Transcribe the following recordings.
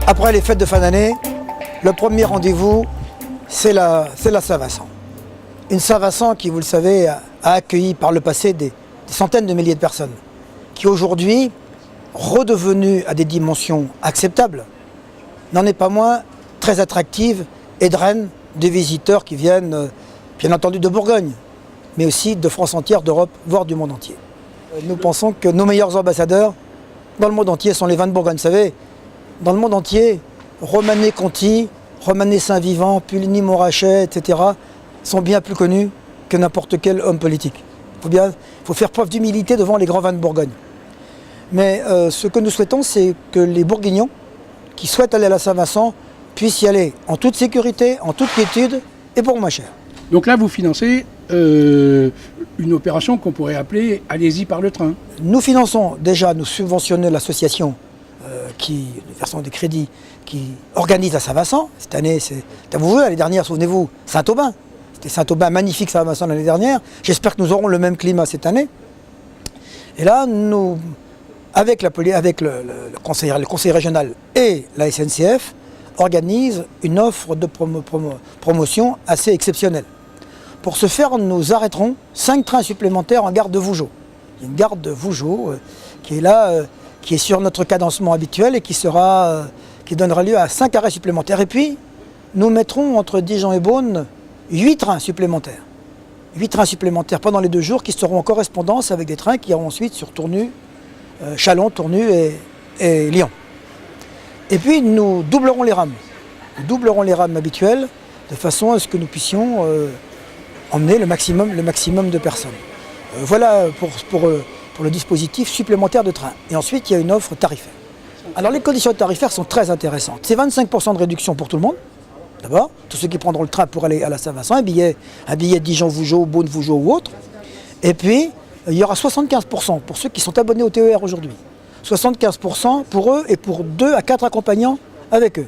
Après les fêtes de fin d'année, le premier rendez-vous, c'est la Saint-Vincent. Une Saint-Vincent qui, vous le savez, a accueilli par le passé des centaines de milliers de personnes, qui aujourd'hui, redevenue à des dimensions acceptables, n'en est pas moins très attractive et draine des visiteurs qui viennent, bien entendu, de Bourgogne, mais aussi de France entière, d'Europe, voire du monde entier. Nous pensons que nos meilleurs ambassadeurs dans le monde entier sont les vins de Bourgogne. Vous savez, dans le monde entier, Romanée Conti, Romanée Saint-Vivant, Puligny-Montrachet, etc. sont bien plus connus que n'importe quel homme politique. Il faut faire preuve d'humilité devant les grands vins de Bourgogne. Mais ce que nous souhaitons, c'est que les Bourguignons qui souhaitent aller à la Saint-Vincent puissent y aller en toute sécurité, en toute quiétude et pour moins cher. Donc là, vous financez une opération qu'on pourrait appeler « Allez-y par le train ». Nous finançons déjà, nous subventionnons l'association qui, de façon des crédits, qui organise la Saint-Vincent. Cette année, c'est à vous, l'année dernière, souvenez-vous, Saint-Aubin. C'était Saint-Aubin, magnifique Saint-Vincent l'année dernière. J'espère que nous aurons le même climat cette année. Et là, nous, avec le conseil régional et la SNCF, organisent une offre de promotion assez exceptionnelle. Pour ce faire, nous arrêterons 5 trains supplémentaires en gare de Vougeot. Il y a une gare de Vougeot qui est là, qui est sur notre cadencement habituel et qui donnera lieu à 5 arrêts supplémentaires. Et puis, nous mettrons entre Dijon et Beaune 8 trains supplémentaires. 8 trains supplémentaires pendant les 2 jours qui seront en correspondance avec des trains qui iront ensuite sur Tournu, Châlons, Tournu et Lyon. Et puis, nous doublerons les rames. Nous doublerons les rames habituelles de façon à ce que nous puissions emmener le maximum de personnes. Voilà pour le dispositif supplémentaire de train. Et ensuite, il y a une offre tarifaire. Alors, les conditions tarifaires sont très intéressantes. C'est 25% de réduction pour tout le monde. D'abord, tous ceux qui prendront le train pour aller à la Saint-Vincent, un billet Dijon-Vougeot, Beaune-Vougeot ou autre. Et puis, il y aura 75% pour ceux qui sont abonnés au TER aujourd'hui. 75% pour eux et pour 2 à 4 accompagnants avec eux.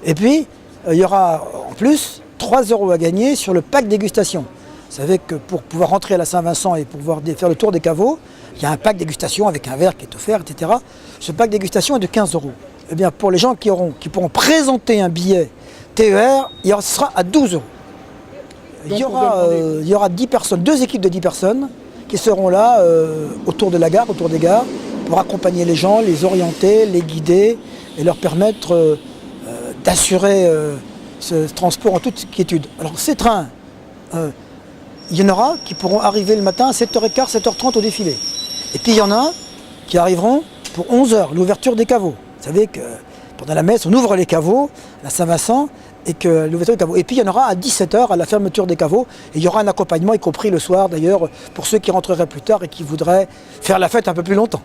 Et puis, il y aura en plus 3 € à gagner sur le pack dégustation. Vous savez que pour pouvoir rentrer à la Saint-Vincent et pouvoir faire le tour des caveaux, il y a un pack dégustation avec un verre qui est offert, etc. Ce pack dégustation est de 15 €. Eh bien, pour les gens qui pourront présenter un billet TER, ce sera à 12 €. Il y aura 10 personnes, 2 équipes de 10 personnes qui seront là autour de la gare, autour des gares, pour accompagner les gens, les orienter, les guider et leur permettre d'assurer ce transport en toute quiétude. Alors ces trains, il y en aura qui pourront arriver le matin à 7h15, 7h30 au défilé. Et puis il y en a qui arriveront pour 11 h, l'ouverture des caveaux. Vous savez que pendant la messe, on ouvre les caveaux, la Saint-Vincent, et que l'ouverture des caveaux. Et puis il y en aura à 17 h à la fermeture des caveaux. Et il y aura un accompagnement, y compris le soir d'ailleurs, pour ceux qui rentreraient plus tard et qui voudraient faire la fête un peu plus longtemps.